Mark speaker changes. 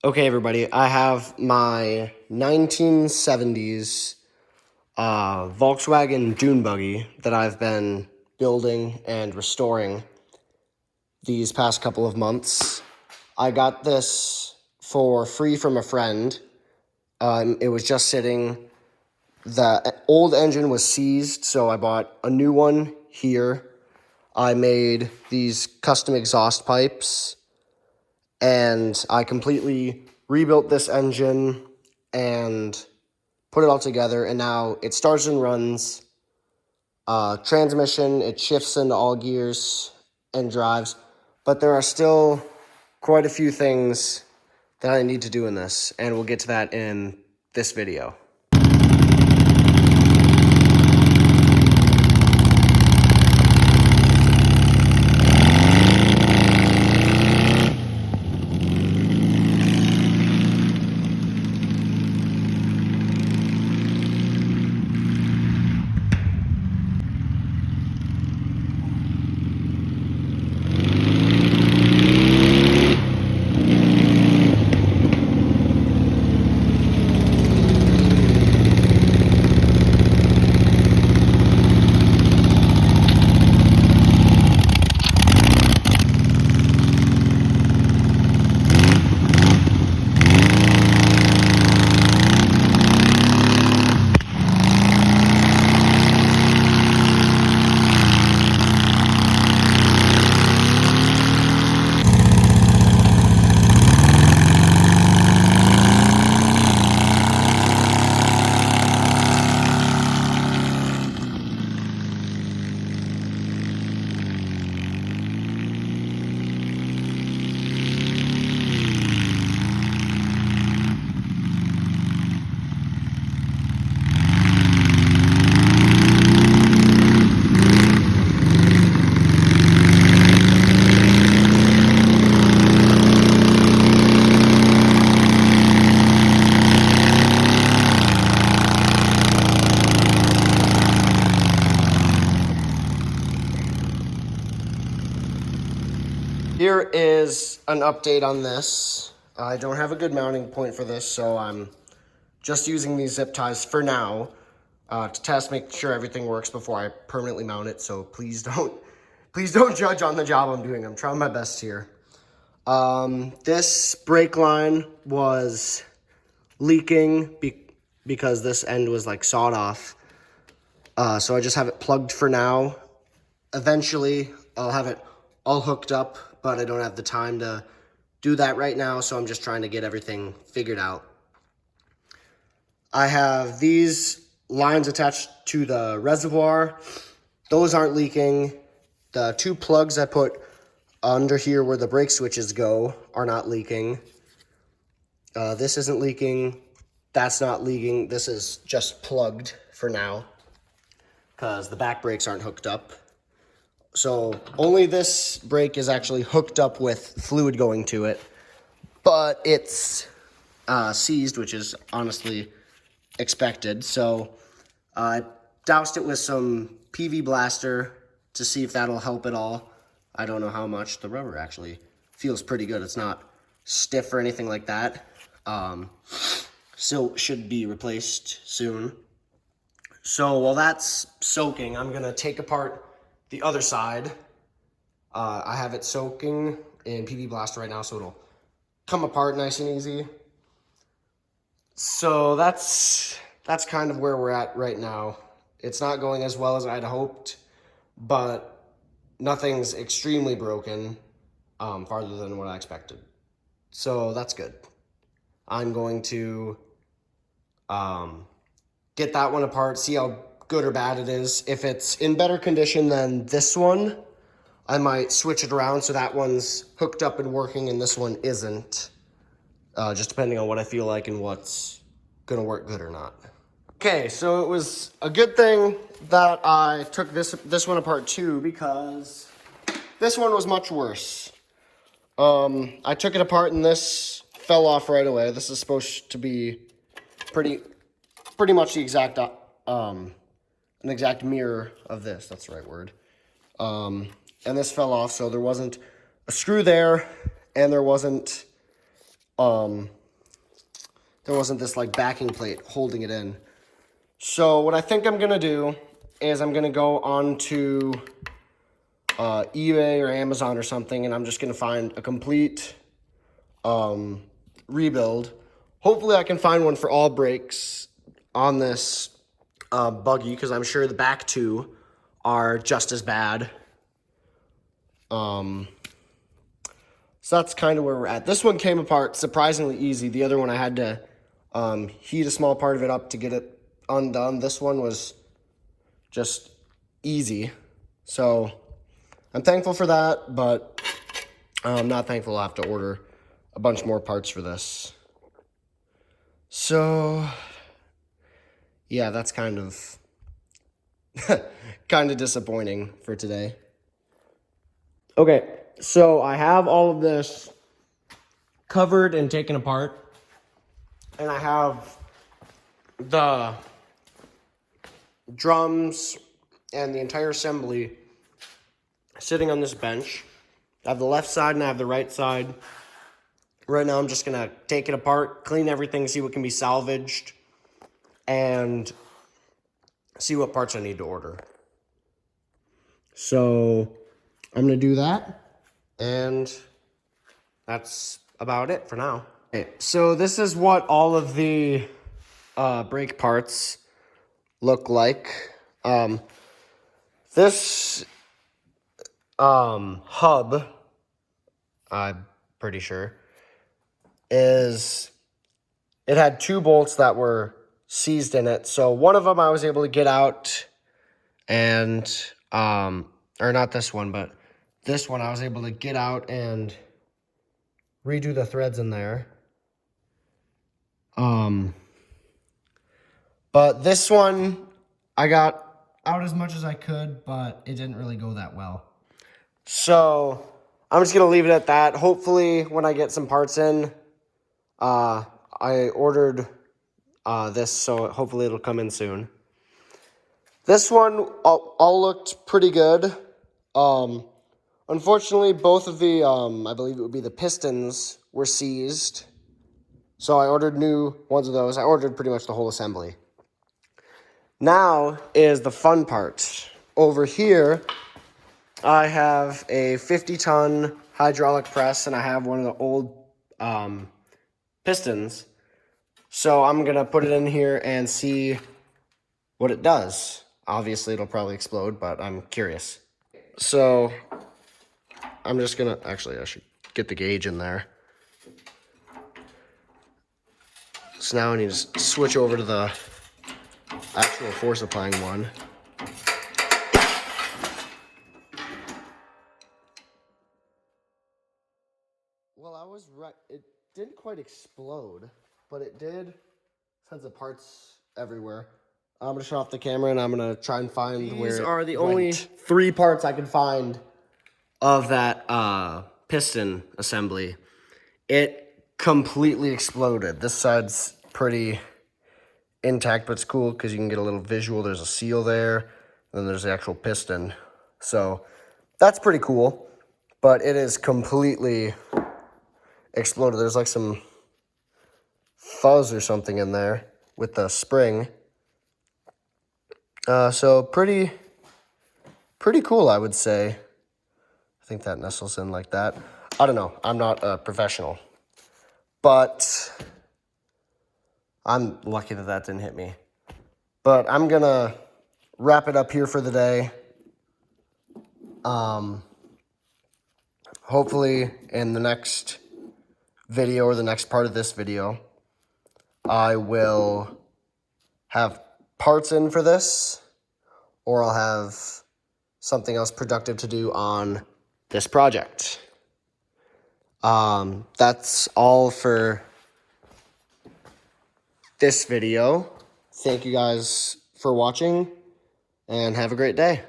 Speaker 1: Okay, everybody, I have my 1970s Volkswagen Dune Buggy that I've been building and restoring these past couple of months. I got this for free from a friend. It was just sitting. The old engine was seized, so I bought a new one here. I made these custom exhaust pipes, and I completely rebuilt this engine and put it all together, and now it starts and runs. Transmission, it shifts into all gears and drives, but there are still quite a few things that I need to do in this, and we'll get to that in this video. Here is an update on this. I don't have a good mounting point for this, so I'm just using these zip ties for now to test, make sure everything works before I permanently mount it. So please don't judge on the job I'm doing. I'm trying my best here. This brake line was leaking because this end was like sawed off. So I just have it plugged for now. Eventually, I'll have it all hooked up, but I don't have the time to do that right now, so I'm just trying to get everything figured out. I have these lines attached to the reservoir. Those aren't leaking. The two plugs I put under here where the brake switches go are not leaking. This isn't leaking. That's not leaking. This is just plugged for now because the back brakes aren't hooked up. So only this brake is actually hooked up with fluid going to it, but it's seized, which is honestly expected. So I doused it with some PV Blaster to see if that'll help at all. I don't know how much. The rubber actually feels pretty good. It's not stiff or anything like that. So should be replaced soon. So while that's soaking, I'm gonna take apart the other side. I have it soaking in PV Blaster right now, so it'll come apart nice and easy. So that's kind of where we're at right now. It's not going as well as I'd hoped, but nothing's extremely broken, farther than what I expected. So that's good. I'm going to get that one apart, see how good or bad it is. If it's in better condition than this one, I might switch it around so that one's hooked up and working and this one isn't. Just depending on what I feel like and what's gonna work good or not. Okay, so it was a good thing that I took this one apart too, because this one was much worse. I took it apart and this fell off right away. This is supposed to be pretty much the exact an exact mirror of this. That's the right word. And this fell off, so there wasn't a screw there, and there wasn't there wasn't this like backing plate holding it in. So what I think I'm gonna do is I'm gonna go on to eBay or Amazon or something, and I'm just gonna find a complete rebuild. Hopefully I can find one for all brakes on this buggy, because I'm sure the back two are just as bad. So that's kind of where we're at. This one came apart surprisingly easy. The other one I had to heat a small part of it up to get it undone. This one was just easy. So I'm thankful for that, but I'm not thankful I'll have to order a bunch more parts for this. So yeah, that's kind of kind of disappointing for today. Okay, so I have all of this covered and taken apart, and I have the drums and the entire assembly sitting on this bench. I have the left side and I have the right side. Right now I'm just gonna take it apart, clean everything, see what can be salvaged, and see what parts I need to order. So I'm gonna do that, and that's about it for now. Okay, so this is what all of the brake parts look like. This hub, I'm pretty sure, it had two bolts that were seized in it. So one of them I was able to get out, and or not this one, but this one I was able to get out and redo the threads in there. But this one I got out as much as I could, but it didn't really go that well. So I'm just gonna leave it at that. Hopefully when I get some parts in, I ordered this, so hopefully it'll come in soon. This one all looked pretty good. Unfortunately, both of the, I believe it would be the pistons, were seized. So I ordered new ones of those. I ordered pretty much the whole assembly. Now is the fun part. Over here, I have a 50-ton hydraulic press, and I have one of the old pistons. So I'm going to put it in here and see what it does. Obviously, it'll probably explode, but I'm curious. So I'm just going to, actually, I should get the gauge in there. So now I need to switch over to the actual force applying one. Well, I was right. It didn't quite explode, but it did send the parts everywhere. I'm gonna shut off the camera and I'm gonna try and find where. These are the only 3 parts I can find of that piston assembly. It completely exploded. This side's pretty intact, but it's cool because you can get a little visual. There's a seal there, and then there's the actual piston. So that's pretty cool, but it is completely exploded. There's like some fuzz or something in there with the spring. So pretty cool, I would say. I think that nestles in like that. I don't know. I'm not a professional, but I'm lucky that that didn't hit me. But I'm gonna wrap it up here for the day. Hopefully in the next video or the next part of this video, I will have parts in for this, or I'll have something else productive to do on this project. That's all for this video. Thank you guys for watching, and have a great day.